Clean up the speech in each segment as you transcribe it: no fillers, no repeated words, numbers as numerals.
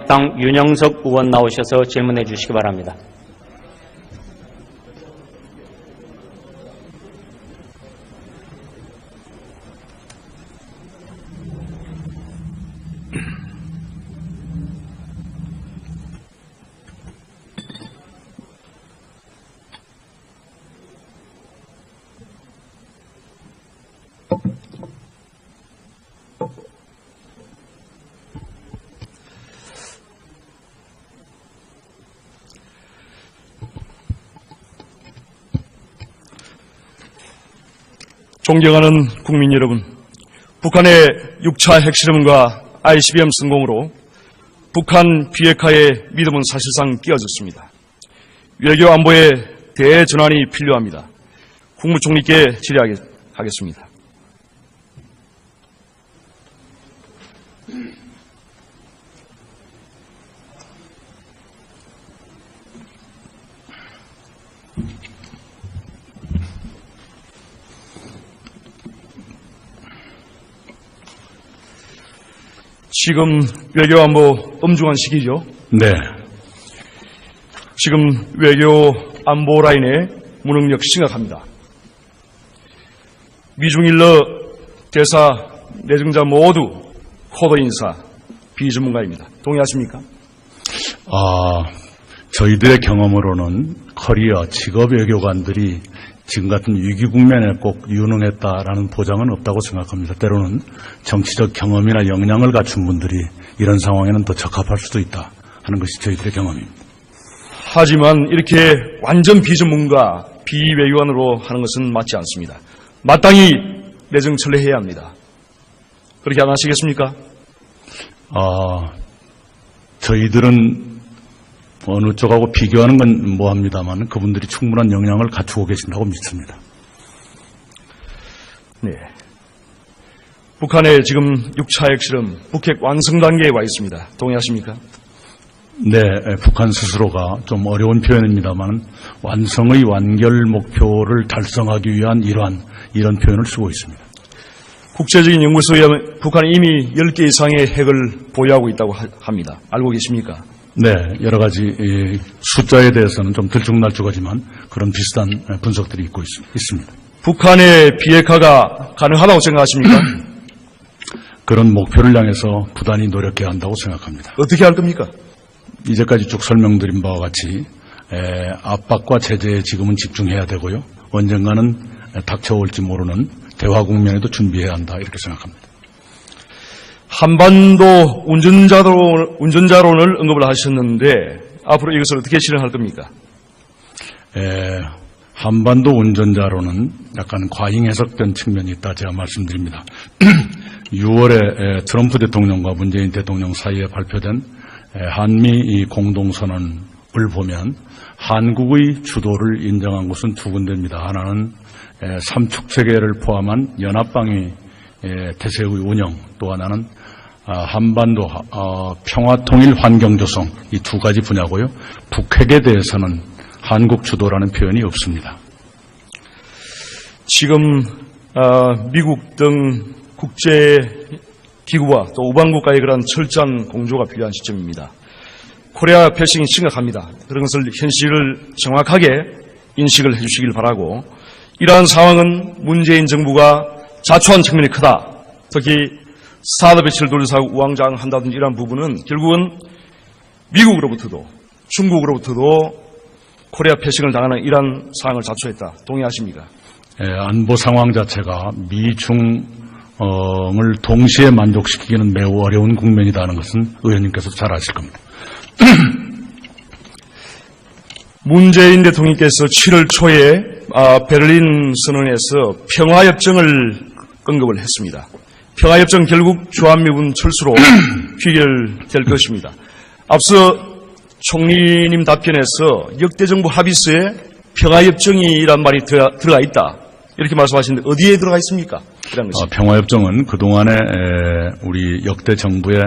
자유한국당 윤영석 의원 나오셔서 질문해 주시기 바랍니다. 존경하는 국민 여러분, 북한의 6차 핵실험과 ICBM 성공으로 북한 비핵화의 믿음은 사실상 깨어졌습니다. 외교 안보의 대전환이 필요합니다. 국무총리께 질의하겠습니다. 지금 외교안보 엄중한 시기죠? 네. 지금 외교안보 라인의 무능력 심각합니다. 미중일러 대사 내정자 모두 코드 인사 비전문가입니다. 동의하십니까? 저희들의 경험으로는 커리어 직업 외교관들이 지금 같은 위기 국면에 꼭 유능했다라는 보장은 없다고 생각합니다. 때로는 정치적 경험이나 역량을 갖춘 분들이 이런 상황에는 더 적합할 수도 있다 하는 것이 저희들의 경험입니다. 하지만 이렇게 완전 비전문가, 비외교관으로 하는 것은 맞지 않습니다. 마땅히 내정철회해야 합니다. 그렇게 안 하시겠습니까? 저희들은 어느 쪽하고 비교하는 건 뭐합니다만 그분들이 충분한 역량을 갖추고 계신다고 믿습니다. 네. 북한의 지금 6차 핵실험, 북핵 완성 단계에 와 있습니다. 동의하십니까? 네, 북한 스스로가 좀 어려운 표현입니다만 완성의 완결 목표를 달성하기 위한 이런 표현을 쓰고 있습니다. 국제적인 연구소에 의하면 북한이 이미 10개 이상의 핵을 보유하고 있다고 합니다. 알고 계십니까? 네, 여러 가지 숫자에 대해서는 좀 들쭉날쭉하지만 그런 비슷한 분석들이 있고 있습니다. 북한의 비핵화가 가능하다고 생각하십니까? 그런 목표를 향해서 부단히 노력해야 한다고 생각합니다. 어떻게 할 겁니까? 이제까지 쭉 설명드린 바와 같이 압박과 제재에 지금은 집중해야 되고요. 언젠가는 닥쳐올지 모르는 대화 국면에도 준비해야 한다 이렇게 생각합니다. 한반도 운전자론을 언급을 하셨는데 앞으로 이것을 어떻게 실현할 겁니까? 한반도 운전자론은 약간 과잉 해석된 측면이 있다 제가 말씀드립니다. 6월에 트럼프 대통령과 문재인 대통령 사이에 발표된 한미 공동선언을 보면 한국의 주도를 인정한 곳은 두 군데입니다. 하나는 삼축체계를 포함한 연합방위 태세의 운영, 또 하나는 한반도 평화통일 환경조성 이 두 가지 분야고요. 북핵에 대해서는 한국 주도라는 표현이 없습니다. 지금 미국 등 국제기구와 또 우방국가의 그런 철저한 공조가 필요한 시점입니다. 코리아 패싱이 심각합니다. 그런 것을 현실을 정확하게 인식을 해주시길 바라고, 이러한 상황은 문재인 정부가 자초한 측면이 크다. 특히 스타트 배치를 둘러싸고 우왕좌왕한다든지 이러한 부분은 결국은 미국으로부터도 중국으로부터도 코리아 패싱을 당하는 이러한 상황을 자초했다. 동의하십니까? 안보 상황 자체가 미중을 동시에 만족시키기는 매우 어려운 국면이라는 것은 의원님께서 잘 아실 겁니다. 문재인 대통령께서 7월 초에 베를린 선언에서 평화협정을 언급을 했습니다. 평화협정 결국 주한미군 철수로 귀결될 것입니다. 앞서 총리님 답변에서 역대 정부 합의서에 평화협정이란 말이 들어가 있다 이렇게 말씀하시는데 어디에 들어가 있습니까? 이런 것이. 평화협정은 그동안의 우리 역대 정부의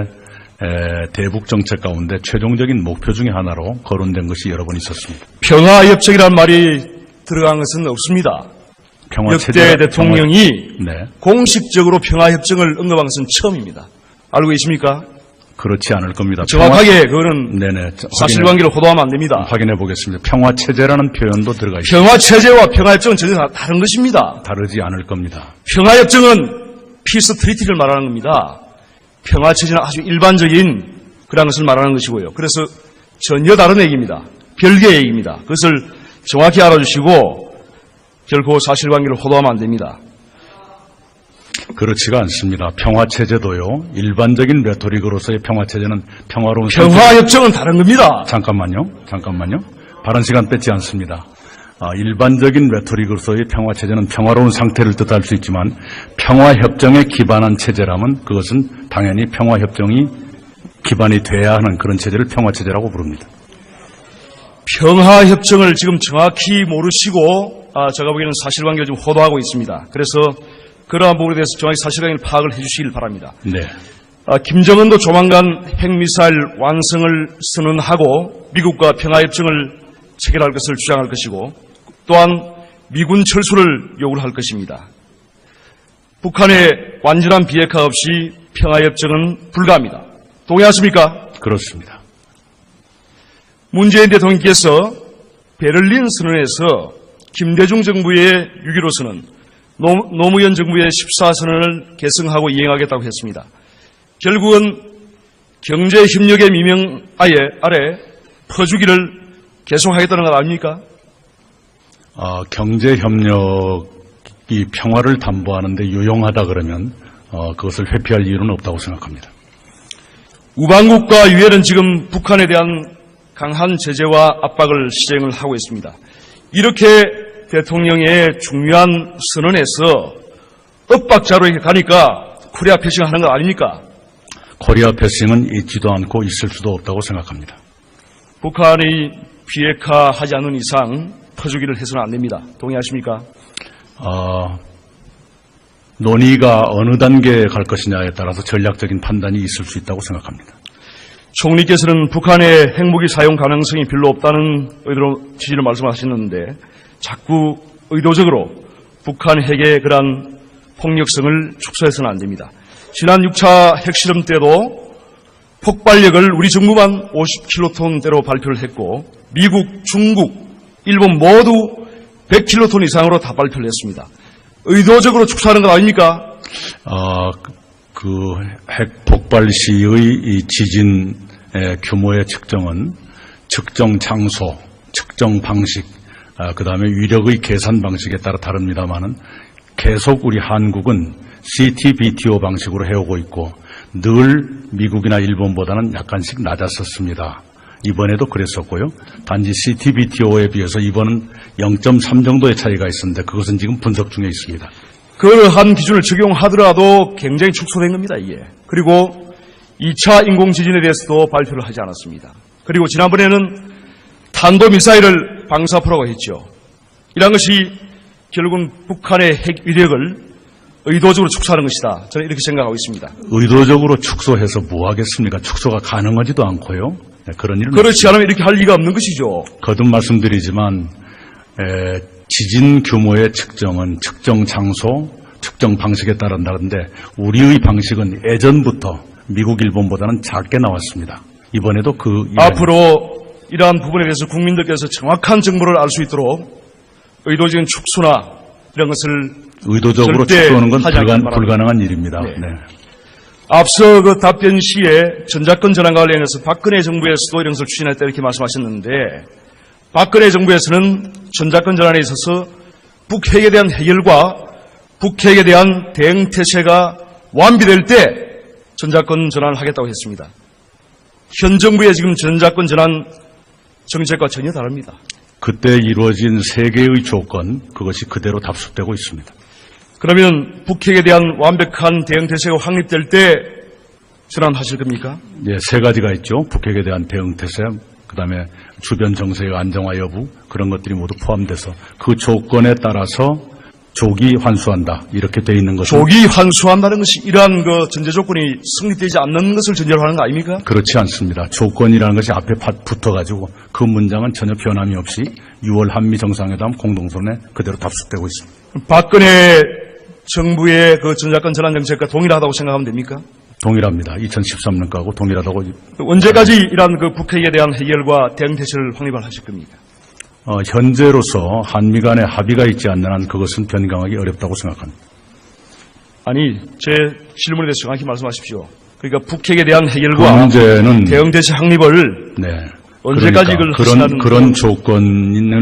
대북 정책 가운데 최종적인 목표 중에 하나로 거론된 것이 여러 번 있었습니다. 평화협정이란 말이 들어간 것은 없습니다. 역대 대통령이 공식적으로 평화협정을 언급한 것은 처음입니다. 알고 계십니까? 그렇지 않을 겁니다. 정확하게 그거는 네네. 사실관계를 호도하면 안 됩니다. 확인해 보겠습니다. 평화체제라는 표현도 들어가 있습니다. 평화체제와 평화협정은 전혀 다른 것입니다. 다르지 않을 겁니다. 평화협정은 피스 트리티를 말하는 겁니다. 평화체제는 아주 일반적인 그런 것을 말하는 것이고요. 그래서 전혀 다른 얘기입니다. 별개의 얘기입니다. 그것을 정확히 알아주시고 결코 사실관계를 호도하면 안 됩니다. 그렇지가 않습니다. 평화체제도요. 일반적인 레토릭으로서의 평화체제는 평화로운 평화협정은 다른 겁니다. 잠깐만요. 발언 시간 뺏지 않습니다. 일반적인 레토릭으로서의 평화체제는 평화로운 상태를 뜻할 수 있지만 평화협정에 기반한 체제라면 그것은 당연히 평화협정이 기반이 돼야 하는 그런 체제를 평화체제라고 부릅니다. 평화협정을 지금 정확히 모르시고 제가 보기에는 사실관계를 좀 호도하고 있습니다. 그래서 그러한 부분에 대해서 정확히 사실관계를 파악을 해주시길 바랍니다. 네. 김정은도 조만간 핵미사일 완성을 선언하고 미국과 평화협정을 체결할 것을 주장할 것이고 또한 미군 철수를 요구를 할 것입니다. 북한의 완전한 비핵화 없이 평화협정은 불가합니다. 동의하십니까? 그렇습니다. 문재인 대통령께서 베를린 선언에서 김대중 정부의 6.15 선언, 노무현 정부의 14선언을 계승하고 이행하겠다고 했습니다. 결국은 경제협력의 미명 아래 퍼주기를 계속하겠다는 것 아닙니까? 경제협력이 평화를 담보하는데 유용하다 그러면 그것을 회피할 이유는 없다고 생각합니다. 우방국과 유엔은 지금 북한에 대한 강한 제재와 압박을 시행을 하고 있습니다. 이렇게 대통령의 중요한 선언에서 엇박자로 이렇게 가니까 코리아 패싱 하는 거 아닙니까? 코리아 패싱은 있지도 않고 있을 수도 없다고 생각합니다. 북한이 비핵화하지 않는 이상 퍼주기를 해서는 안 됩니다. 동의하십니까? 논의가 어느 단계에 갈 것이냐에 따라서 전략적인 판단이 있을 수 있다고 생각합니다. 총리께서는 북한의 핵무기 사용 가능성이 별로 없다는 취지로 말씀하셨는데 자꾸 의도적으로 북한 핵의 그러한 폭력성을 축소해서는 안 됩니다. 지난 6차 핵실험 때도 폭발력을 우리 정부만 50킬로톤대로 발표를 했고 미국, 중국, 일본 모두 100킬로톤 이상으로 다 발표를 했습니다. 의도적으로 축소하는 것 아닙니까? 그 핵 폭발 시의 이 지진의 규모의 측정은 측정 장소, 측정 방식, 그 다음에 위력의 계산 방식에 따라 다릅니다만은 계속 우리 한국은 CTBTO 방식으로 해오고 있고 늘 미국이나 일본보다는 약간씩 낮았었습니다. 이번에도 그랬었고요. 단지 CTBTO에 비해서 이번은 0.3 정도의 차이가 있었는데 그것은 지금 분석 중에 있습니다. 그러한 기준을 적용하더라도 굉장히 축소된 겁니다, 이게. 그리고 2차 인공지진에 대해서도 발표를 하지 않았습니다. 그리고 지난번에는 탄도미사일을 방사포라고 했죠. 이런 것이 결국은 북한의 핵 위력을 의도적으로 축소하는 것이다. 저는 이렇게 생각하고 있습니다. 의도적으로 축소해서 뭐 하겠습니까? 축소가 가능하지도 않고요. 그런 일은 그렇지 않으면 이렇게 할 리가 없는 것이죠. 거듭 말씀드리지만 지진 규모의 측정은 측정 장소, 측정 방식에 따른다는데 우리의 방식은 예전부터 미국, 일본보다는 작게 나왔습니다. 이번에도 앞으로 이러한 부분에 대해서 국민들께서 정확한 정보를 알 수 있도록 의도적인 축소나 이런 것을 의도적으로 축소하는 건 불가능한 일입니다. 네. 네. 앞서 그 답변 시에 전작권 전환과 관련해서 박근혜 정부에서도 이런 것을 추진했다 이렇게 말씀하셨는데 박근혜 정부에서는 전작권 전환에 있어서 북핵에 대한 해결과 북핵에 대한 대응 태세가 완비될 때 전작권 전환을 하겠다고 했습니다. 현 정부의 지금 전작권 전환 정책과 전혀 다릅니다. 그때 이루어진 세 개의 조건, 그것이 그대로 답습되고 있습니다. 그러면 북핵에 대한 완벽한 대응 태세가 확립될 때 전환하실 겁니까? 예, 세 가지가 있죠. 북핵에 대한 대응 태세, 그다음에 주변 정세의 안정화 여부, 그런 것들이 모두 포함돼서 그 조건에 따라서 조기 환수한다. 이렇게 돼 있는 것은 조기 환수한다는 것이 이러한 그 전제 조건이 성립되지 않는 것을 전제로 하는 거 아닙니까? 그렇지 않습니다. 조건이라는 것이 앞에 붙어가지고 그 문장은 전혀 변함이 없이 6월 한미 정상회담 공동선언에 그대로 답습되고 있습니다. 박근혜 정부의 그 전작권 전환 정책과 동일하다고 생각하면 됩니까? 동일합니다. 2013년 거하고 동일하다고. 언제까지 이러한 그 북핵에 대한 해결과 대응 태세를 확립을 하실 겁니까? 현재로서 한미 간에 합의가 있지 않는 한 그것은 변경하기 어렵다고 생각합니다. 아니, 제 질문에 대해서 정확히 말씀하십시오. 그러니까 북핵에 대한 그 해결과 문제는 대응 태세 확립을 네. 언제까지 그러니까 그걸 하시라는 그런 조건을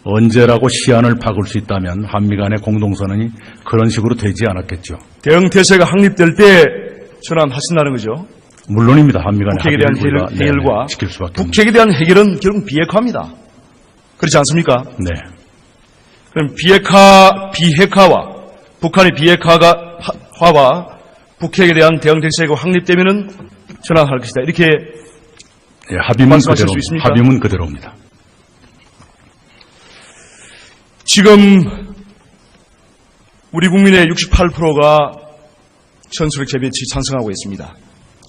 언제라고 시한을 박을 수 있다면 한미 간의 공동선언이 그런 식으로 되지 않았겠죠. 대응 태세가 확립될 때 전환하신다는 거죠. 물론입니다. 한미 간의 북핵에 대한 합의를 우리가, 해결과 지킬 수밖에 없습니다. 북핵에 대한 해결은 결국 비핵화입니다. 그렇지 않습니까? 네. 그럼 비핵화와 북한의 비핵화와 북핵에 대한 대응 태세가 확립되면은 전환할 것이다. 이렇게 예, 합의문 말씀하실 그대로, 수 있습니까? 합의문 그대로입니다. 지금 우리 국민의 68%가 전술핵 재배치 찬성하고 있습니다.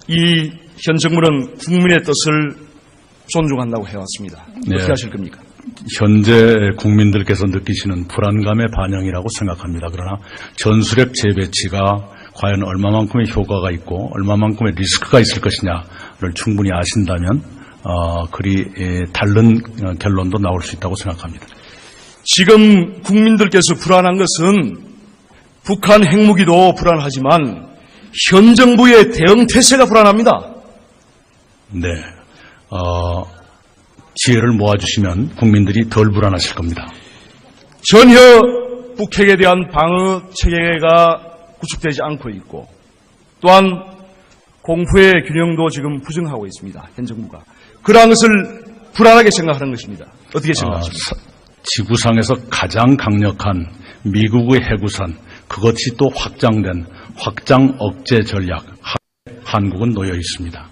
이 현 정부는 국민의 뜻을 존중한다고 해왔습니다. 네. 어떻게 하실 겁니까? 현재 국민들께서 느끼시는 불안감의 반영이라고 생각합니다. 그러나 전술핵 재배치가 과연 얼마만큼의 효과가 있고 얼마만큼의 리스크가 있을 것이냐를 충분히 아신다면 그리 다른 결론도 나올 수 있다고 생각합니다. 지금 국민들께서 불안한 것은 북한 핵무기도 불안하지만 현 정부의 대응 태세가 불안합니다. 네. 지혜를 모아주시면 국민들이 덜 불안하실 겁니다. 전혀 북핵에 대한 방어 체계가 구축되지 않고 있고 또한 공포의 균형도 지금 부정하고 있습니다. 현 정부가. 그러한 것을 불안하게 생각하는 것입니다. 어떻게 생각하십니까? 지구상에서 가장 강력한 미국의 해구산, 그것이 또 확장된 확장 억제 전략, 한국은 놓여 있습니다.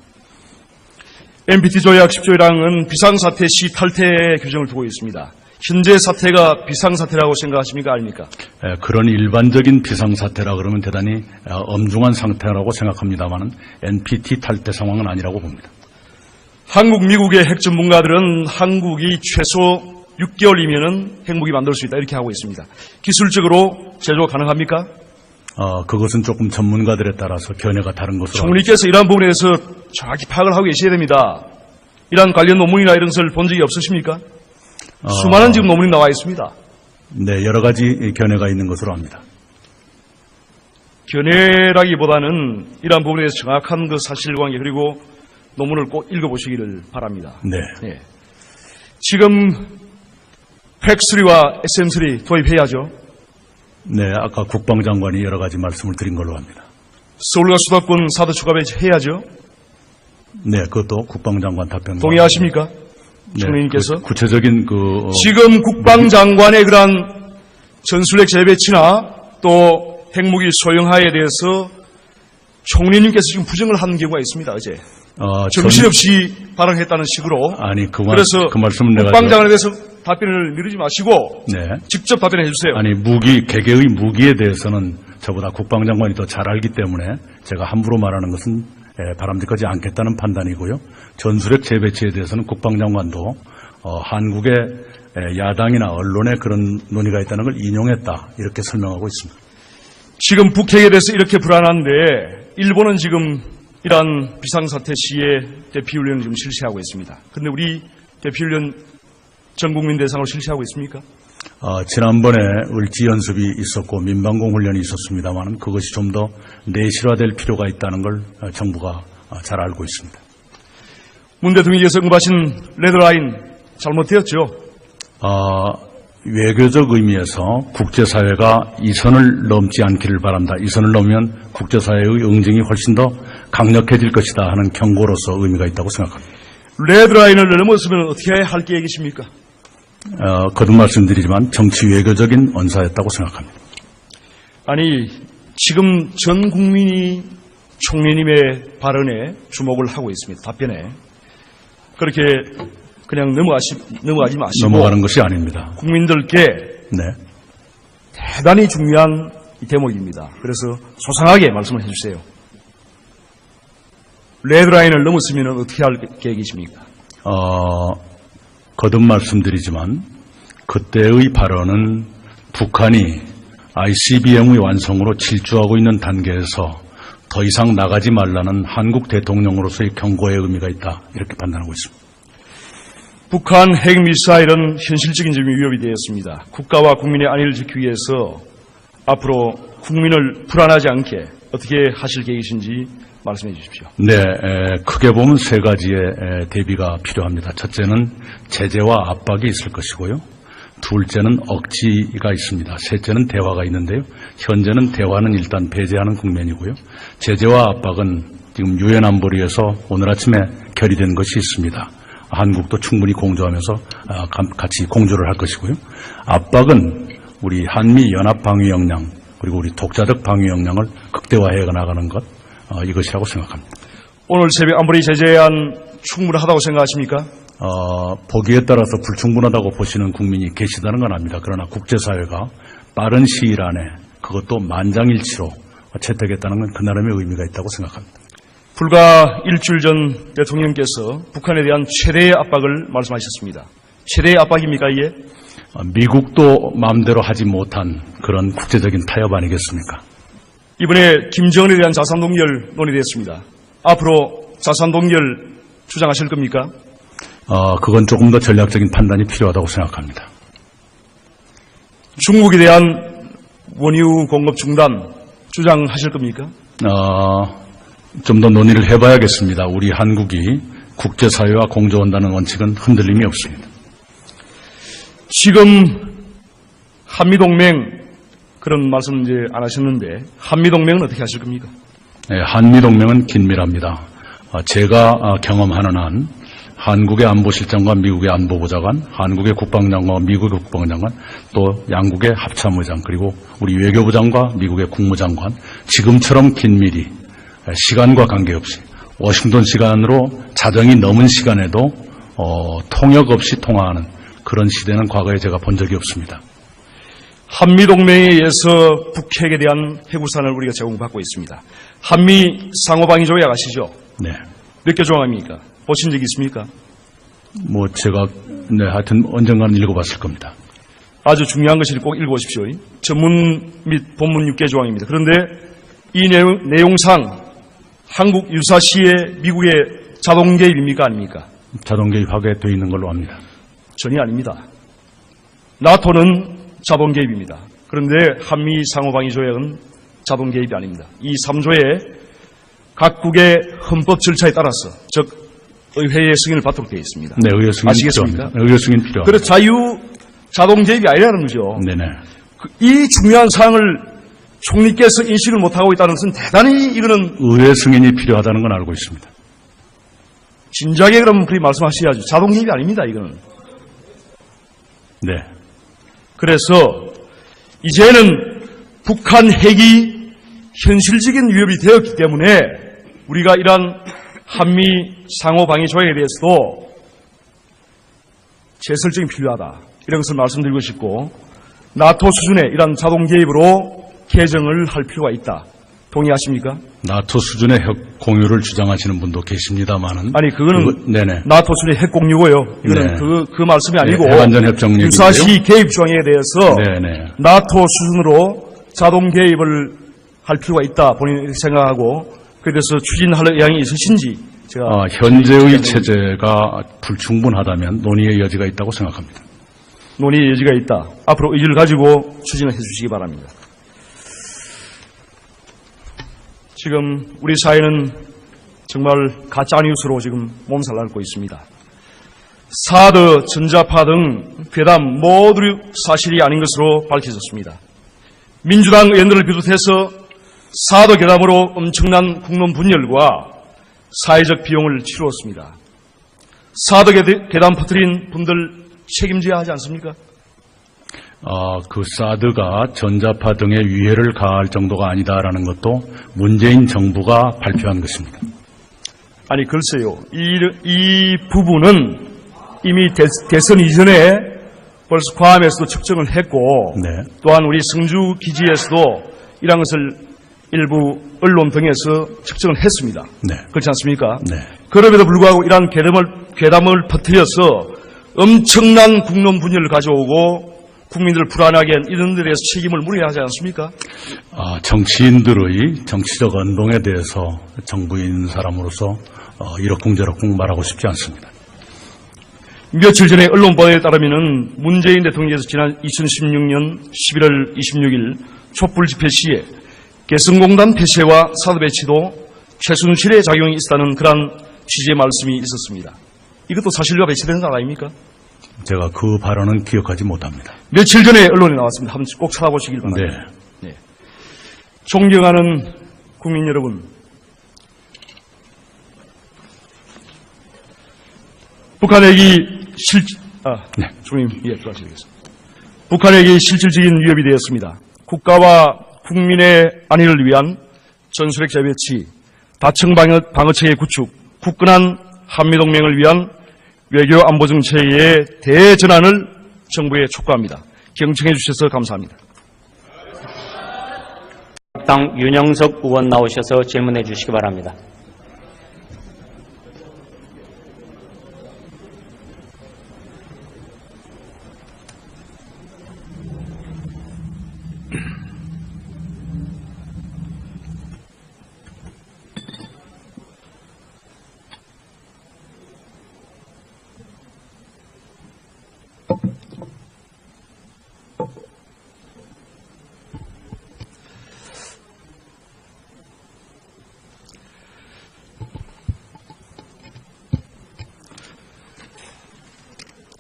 NPT 조약 10조량은 비상사태 시 탈퇴 규정을 두고 있습니다. 현재 사태가 비상사태라고 생각하십니까? 아닙니까? 그런 일반적인 비상사태라 그러면 대단히 엄중한 상태라고 생각합니다만 NPT 탈퇴 상황은 아니라고 봅니다. 한국, 미국의 핵 전문가들은 한국이 최소 6개월이면은 핵무기 만들 수 있다 이렇게 하고 있습니다. 기술적으로 제조 가능합니까? 그것은 조금 전문가들에 따라서 견해가 다른 것으로. 총리께서 이러한 부분에 대해서 정확히 파악을 하고 계셔야 됩니다. 이러한 관련 논문이나 이런 것을 본 적이 없으십니까? 수많은 지금 논문이 나와 있습니다. 네, 여러 가지 견해가 있는 것으로 압니다. 견해라기보다는 이러한 부분에 대해서 정확한 그 사실관계 그리고 논문을 꼭 읽어보시기를 바랍니다. 네. 네. 지금 팩3와 SM3 도입해야죠. 네, 아까 국방장관이 여러 가지 말씀을 드린 걸로 압니다. 서울과 수도권 4도 추가 배치해야죠. 네, 그것도 국방장관 답변. 동의하십니까? 네, 총리님께서? 구체적인 지금 국방장관의 그러한 전술핵 재배치나 또 핵무기 소형화에 대해서 총리님께서 지금 부정을 한 경우가 있습니다. 어제 정신없이 발언했다는 식으로. 아니 그래서 그 말씀은 내가 국방장관에 대해서 답변을 미루지 마시고 네. 직접 답변해 주세요. 아니 개개의 무기에 대해서는 저보다 국방장관이 더 잘 알기 때문에 제가 함부로 말하는 것은 바람직하지 않겠다는 판단이고요. 전술핵 재배치에 대해서는 국방장관도 한국의 야당이나 언론에 그런 논의가 있다는 걸 인용했다 이렇게 설명하고 있습니다. 지금 북핵에 대해서 이렇게 불안한데 일본은 지금 이러한 비상사태 시에 대피훈련을 지금 실시하고 있습니다. 그런데 우리 대피훈련 전 국민 대상으로 실시하고 있습니까? 지난번에 을지 연습이 있었고 민방공 훈련이 있었습니다만 그것이 좀 더 내실화될 필요가 있다는 걸 정부가 잘 알고 있습니다. 문 대통령께서 언급하신 레드라인 잘못되었죠? 외교적 의미에서 국제사회가 이 선을 넘지 않기를 바란다. 이 선을 넘으면 국제사회의 응징이 훨씬 더 강력해질 것이다 하는 경고로서 의미가 있다고 생각합니다. 레드라인을 넘었으면 어떻게 할 계획이십니까? 거듭 말씀드리지만 정치 외교적인 언사였다고 생각합니다. 아니 지금 전 국민이 총리님의 발언에 주목을 하고 있습니다. 답변에. 그렇게 그냥 넘어가지 마시고 넘어가는 것이 아닙니다. 국민들께 네. 대단히 중요한 대목입니다. 그래서 소상하게 말씀을 해주세요. 레드라인을 넘었으면 어떻게 할 계획이십니까? 거듭 말씀드리지만 그때의 발언은 북한이 ICBM의 완성으로 질주하고 있는 단계에서 더 이상 나가지 말라는 한국 대통령으로서의 경고의 의미가 있다 이렇게 판단하고 있습니다. 북한 핵미사일은 현실적인 점이 위협이 되었습니다. 국가와 국민의 안위를 지키기 위해서 앞으로 국민을 불안하지 않게 어떻게 하실 계획이신지 말씀해 주십시오. 네, 크게 보면 세 가지의 대비가 필요합니다. 첫째는 제재와 압박이 있을 것이고요. 둘째는 억지가 있습니다. 셋째는 대화가 있는데요. 현재는 대화는 일단 배제하는 국면이고요. 제재와 압박은 지금 유엔 안보리에서 오늘 아침에 결의된 것이 있습니다. 한국도 충분히 공조하면서 같이 공조를 할 것이고요. 압박은 우리 한미 연합 방위 역량 그리고 우리 독자적 방위 역량을 극대화해 나가는 것 이것이라고 생각합니다. 오늘 새벽 안보리 제재안 충분하다고 생각하십니까? 보기에 따라서 불충분하다고 보시는 국민이 계시다는 건 압니다. 그러나 국제사회가 빠른 시일 안에 그것도 만장일치로 채택했다는 건 그 나름의 의미가 있다고 생각합니다. 불과 일주일 전 대통령께서 북한에 대한 최대의 압박을 말씀하셨습니다. 최대의 압박입니까 이게? 미국도 마음대로 하지 못한 그런 국제적인 타협 아니겠습니까? 이번에 김정은에 대한 자산동결 논의됐습니다. 앞으로 자산동결 주장하실 겁니까? 그건 조금 더 전략적인 판단이 필요하다고 생각합니다. 중국에 대한 원유 공급 중단 주장하실 겁니까? 좀 더 논의를 해봐야겠습니다. 우리 한국이 국제사회와 공조한다는 원칙은 흔들림이 없습니다. 지금 한미동맹 그런 말씀 이제 안 하셨는데 한미동맹은 어떻게 하실 겁니까? 네, 한미동맹은 긴밀합니다. 제가 경험하는 한 한국의 안보실장과 미국의 안보보좌관, 한국의 국방장관과 미국의 국방장관, 또 양국의 합참의장, 그리고 우리 외교부장과 미국의 국무장관, 지금처럼 긴밀히 시간과 관계없이 워싱턴 시간으로 자정이 넘은 시간에도 통역 없이 통화하는 그런 시대는 과거에 제가 본 적이 없습니다. 한미동맹에 의해서 북핵에 대한 해구산을 우리가 제공받고 있습니다. 한미 상호방위 조약 아시죠? 네. 몇 개 조항입니까? 보신 적 있습니까? 제가 하여튼 언젠가는 읽어봤을 겁니다. 아주 중요한 것이니 꼭 읽어보십시오. 전문 및 본문 6개 조항입니다. 그런데 이 내용상 한국 유사시에 미국의 자동 개입입니까? 아닙니까? 자동 개입하게 되어 있는 걸로 압니다. 전혀 아닙니다. 나토는 자동 개입입니다. 그런데 한미 상호방위 조약은 자동 개입이 아닙니다. 이 3조에 각국의 헌법 절차에 따라서 즉 의회의 승인을 받도록 되어 있습니다. 네, 의회 승인 아시겠습니까? 필요합니다. 의회 승인 필요합니다. 그래서 자동 개입이 아니라는 거죠. 네네. 이 중요한 사항을 총리께서 인식을 못하고 있다는 것은 대단히 이거는 의회 승인이 필요하다는 건 알고 있습니다. 진작에 그러면 그렇게 말씀하셔야죠. 자동 개입이 아닙니다. 이거는. 네. 그래서 이제는 북한 핵이 현실적인 위협이 되었기 때문에 우리가 이러한 한미 상호방위 조약에 대해서도 재설정이 필요하다. 이런 것을 말씀드리고 싶고 나토 수준의 이러한 자동 개입으로 개정을 할 필요가 있다. 동의하십니까? 나토 수준의 핵 공유를 주장하시는 분도 계십니다만은. 아니 그거는 네네. 나토 수준의 핵 공유고요. 이거는 네. 그 말씀이 아니고 핵안전협정 얘기인데요. 유사시 개입 조항에 대해서 네네. 나토 수준으로 자동 개입을 할 필요가 있다 본인이 생각하고 그에 대해서 추진할 의향이 있으신지 제가 현재의 체제가 불충분하다면 논의의 여지가 있다고 생각합니다. 논의의 여지가 있다. 앞으로 의지를 가지고 추진을 해주시기 바랍니다. 지금 우리 사회는 정말 가짜뉴스로 지금 몸살 앓고 있습니다. 사드, 전자파 등 괴담 모두 사실이 아닌 것으로 밝혀졌습니다. 민주당 의원들을 비롯해서 사드 괴담으로 엄청난 국론 분열과 사회적 비용을 치루었습니다. 사드 괴담 퍼뜨린 분들 책임져야 하지 않습니까? 그 사드가 전자파 등의 위해를 가할 정도가 아니다라는 것도 문재인 정부가 발표한 것입니다. 아니 글쎄요. 이 부분은 이미 대선 이전에 벌써 괌에서도 측정을 했고 네. 또한 우리 성주 기지에서도 이런 것을 일부 언론 등에서 측정을 했습니다. 네. 그렇지 않습니까? 네. 그럼에도 불구하고 이러한 괴담을 퍼뜨려서 엄청난 국론 분열을 가져오고 국민들을 불안하게 한 이런 데 대해서 책임을 물어야 하지 않습니까? 정치인들의 정치적 언동에 대해서 정부인 사람으로서 이러쿵저러쿵 말하고 싶지 않습니다. 며칠 전에 언론 보도에 따르면 문재인 대통령께서 지난 2016년 11월 26일 촛불 집회 시에 개성공단 폐쇄와 사드 배치도 최순실의 작용이 있었다는 그러한 취지의 말씀이 있었습니다. 이것도 사실과 배치되는 거 아닙니까? 제가 그 발언은 기억하지 못합니다. 며칠 전에 언론에 나왔습니다. 한번 꼭 찾아보시길 바랍니다. 네. 존경하는 국민 여러분, 북한에게 북한에게 실질적인 위협이 되었습니다. 국가와 국민의 안위를 위한 전술핵 재배치, 다층 방어체계 구축, 굳건한 한미동맹을 위한 외교 안보 정책의 대전환을 정부에 촉구합니다. 경청해 주셔서 감사합니다. 당 윤영석 의원 나오셔서 질문해 주시기 바랍니다.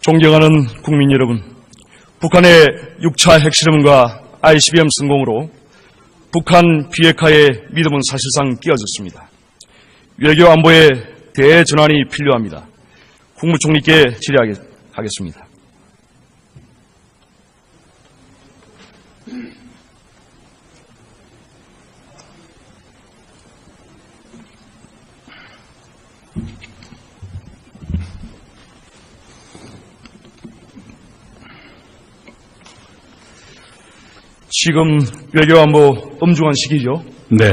존경하는 국민 여러분, 북한의 6차 핵실험과 ICBM 성공으로 북한 비핵화의 믿음은 사실상 깨어졌습니다. 외교 안보의 대전환이 필요합니다. 국무총리께 질의하겠습니다. 지금 외교안보 엄중한 시기죠. 네.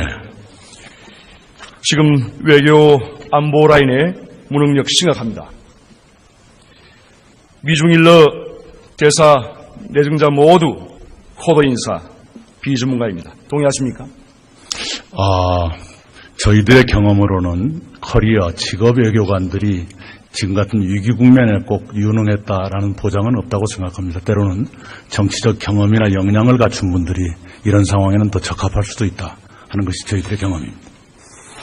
지금 외교 안보 라인의 무능력 심각합니다. 미중일러 대사 내정자 모두 코드 인사 비전문가입니다. 동의하십니까? 저희들의 경험으로는 커리어 직업 외교관들이 지금 같은 위기 국면에 꼭 유능했다라는 보장은 없다고 생각합니다. 때로는 정치적 경험이나 역량을 갖춘 분들이 이런 상황에는 더 적합할 수도 있다 하는 것이 저희들의 경험입니다.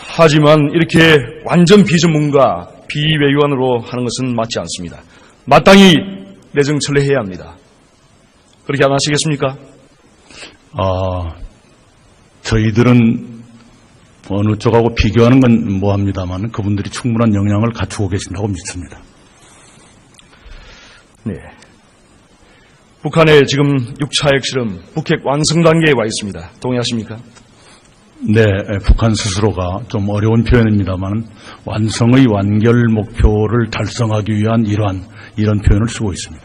하지만 이렇게 완전 비전문가, 비외교관으로 하는 것은 맞지 않습니다. 마땅히 내정철회해야 합니다. 그렇게 안 하시겠습니까? 저희들은 어느 쪽하고 비교하는 건 뭐합니다만 그분들이 충분한 역량을 갖추고 계신다고 믿습니다. 네. 북한의 지금 6차 핵실험, 북핵 완성 단계에 와 있습니다. 동의하십니까? 네, 북한 스스로가 좀 어려운 표현입니다만 완성의 완결 목표를 달성하기 위한 이런 표현을 쓰고 있습니다.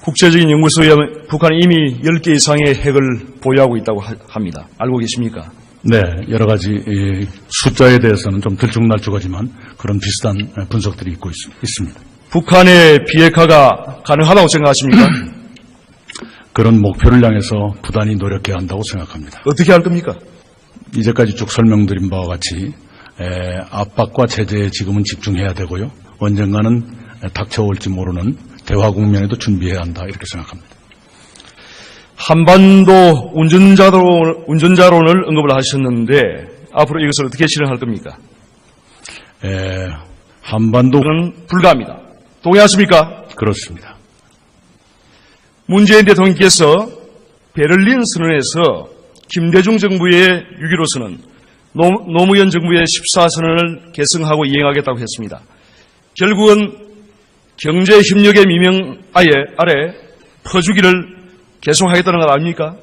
국제적인 연구소에 의하면 북한이 이미 10개 이상의 핵을 보유하고 있다고 합니다. 알고 계십니까? 네, 여러 가지 숫자에 대해서는 좀 들쭉날쭉하지만 그런 비슷한 분석들이 있고 있습니다. 북한의 비핵화가 가능하다고 생각하십니까? 그런 목표를 향해서 부단히 노력해야 한다고 생각합니다. 어떻게 할 겁니까? 이제까지 쭉 설명드린 바와 같이 압박과 제재에 지금은 집중해야 되고요. 언젠가는 닥쳐올지 모르는 대화 국면에도 준비해야 한다 이렇게 생각합니다. 한반도 운전자론을 언급을 하셨는데 앞으로 이것을 어떻게 실행할 겁니까? 한반도는 불가합니다. 동의하십니까? 그렇습니다. 문재인 대통령께서 베를린 선언에서 김대중 정부의 6.15선언, 노무현 정부의 14선언을 계승하고 이행하겠다고 했습니다. 결국은 경제협력의 미명 아래 퍼주기를 계속하겠다는 것 아닙니까?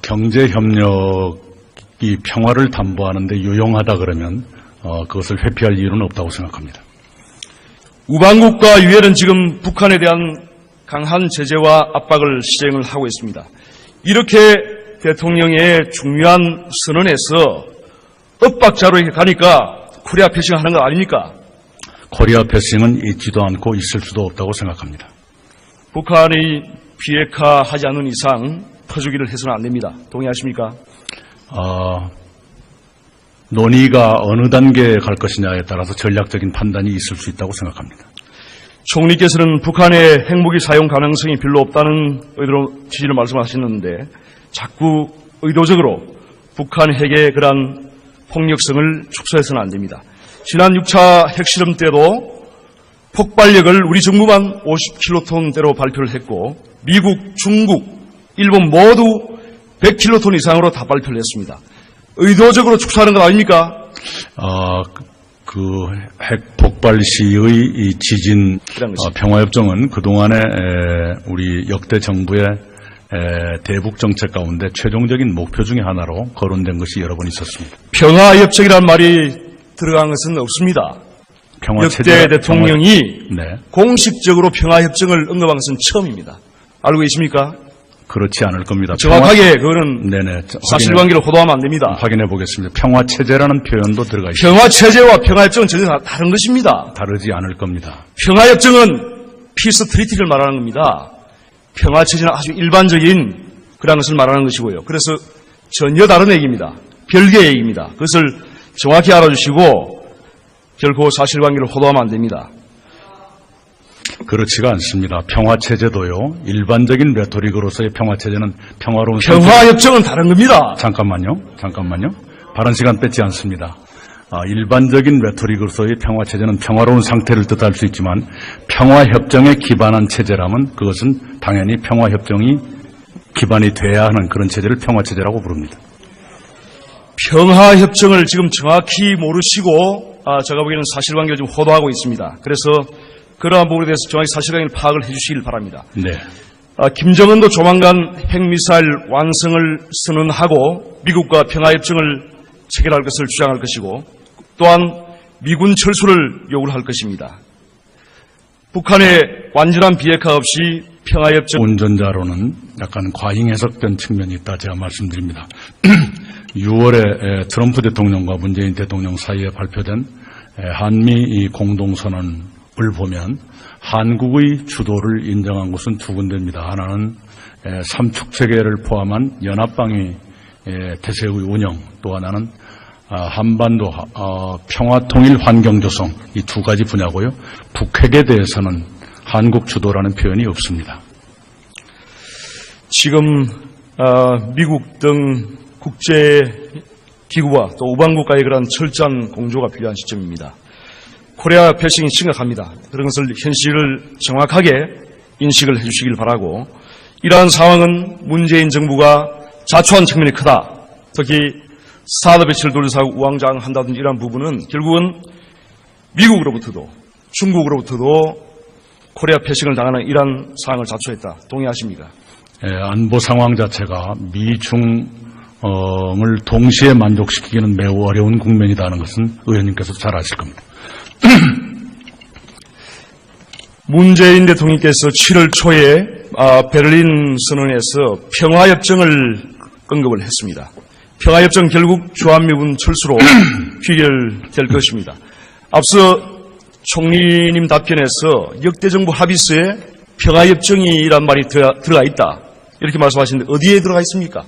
경제협력이 평화를 담보하는데 유용하다 그러면 그것을 회피할 이유는 없다고 생각합니다. 우방국과 유엔은 지금 북한에 대한 강한 제재와 압박을 시행을 하고 있습니다. 이렇게 대통령의 중요한 선언에서 엇박자로 이렇게 가니까 코리아 패싱을 하는 거 아닙니까? 코리아 패싱은 있지도 않고 있을 수도 없다고 생각합니다. 북한이 비핵화하지 않는 이상 퍼주기를 해서는 안 됩니다. 동의하십니까? 논의가 어느 단계에 갈 것이냐에 따라서 전략적인 판단이 있을 수 있다고 생각합니다. 총리께서는 북한의 핵무기 사용 가능성이 별로 없다는 의도로 취지를 말씀하셨는데 자꾸 의도적으로 북한 핵의 그러한 폭력성을 축소해서는 안 됩니다. 지난 6차 핵실험 때도 폭발력을 우리 정부만 50킬로톤대로 발표를 했고 미국, 중국, 일본 모두 100킬로톤 이상으로 다 발표를 했습니다. 의도적으로 축소하는 건 아닙니까? 그 핵 폭발 시의 이 지진 평화협정은 그동안에 우리 역대 정부의 대북 정책 가운데 최종적인 목표 중에 하나로 거론된 것이 여러 번 있었습니다. 평화협정이라는 말이 들어간 것은 없습니다. 역대 대통령이 공식적으로 평화협정을 언급한 것은 처음입니다. 알고 계십니까? 그렇지 않을 겁니다. 정확하게 그거는 사실관계를 호도하면 안 됩니다. 확인해 보겠습니다. 평화체제라는 표현도 들어가 있습니다. 평화체제와 평화협정은 전혀 다른 것입니다. 다르지 않을 겁니다. 평화협정은 피스 트리티를 말하는 겁니다. 평화체제는 아주 일반적인 그런 것을 말하는 것이고요. 그래서 전혀 다른 얘기입니다. 별개의 얘기입니다. 그것을 정확히 알아주시고 결코 사실관계를 호도하면 안 됩니다. 그렇지가 않습니다. 평화체제도요. 일반적인 레토릭으로서의 평화체제는 평화로운 평화협정은 다른 겁니다. 잠깐만요. 발언 시간 뺏지 않습니다. 일반적인 레토릭으로서의 평화체제는 평화로운 상태를 뜻할 수 있지만 평화협정에 기반한 체제라면 그것은 당연히 평화협정이 기반이 돼야 하는 그런 체제를 평화체제라고 부릅니다. 평화협정을 지금 정확히 모르시고 제가 보기에는 사실관계를 좀 호도하고 있습니다. 그래서 그러한 부분에 대해서 정확히 사실관계를 파악을 해주시길 바랍니다. 네. 김정은도 조만간 핵미사일 완성을 선언하고 미국과 평화협정을 체결할 것을 주장할 것이고 또한 미군 철수를 요구를 할 것입니다. 북한의 완전한 비핵화 없이 평화협정 운전자로는 약간 과잉 해석된 측면이 있다 제가 말씀드립니다. 6월에 트럼프 대통령과 문재인 대통령 사이에 발표된 한미 공동선언 을 보면 한국의 주도를 인정한 곳은 두 군데입니다. 하나는 삼축체계를 포함한 연합방위 태세의 운영, 또 하나는 한반도 평화통일 환경 조성, 이 두 가지 분야고요. 북핵에 대해서는 한국 주도라는 표현이 없습니다. 지금 미국 등 국제기구와 또 우방국가의 그런 철저한 공조가 필요한 시점입니다. 코리아 패싱이 심각합니다. 그런 것을 현실을 정확하게 인식을 해주시길 바라고 이러한 상황은 문재인 정부가 자초한 측면이 크다. 특히 사드 배치를 둘러싸고 우왕좌왕한다든지 이러한 부분은 결국은 미국으로부터도 중국으로부터도 코리아 패싱을 당하는 이러한 상황을 자초했다. 동의하십니까? 안보 상황 자체가 미중을 동시에 만족시키기는 매우 어려운 국면이라는 것은 의원님께서 잘 아실 겁니다. 문재인 대통령께서 7월 초에 베를린 선언에서 평화협정을 언급을 했습니다. 평화협정 결국 주한미군 철수로 귀결될 것입니다. 앞서 총리님 답변에서 역대 정부 합의서에 평화협정이란 말이 들어가 있다. 이렇게 말씀하시는데 어디에 들어가 있습니까?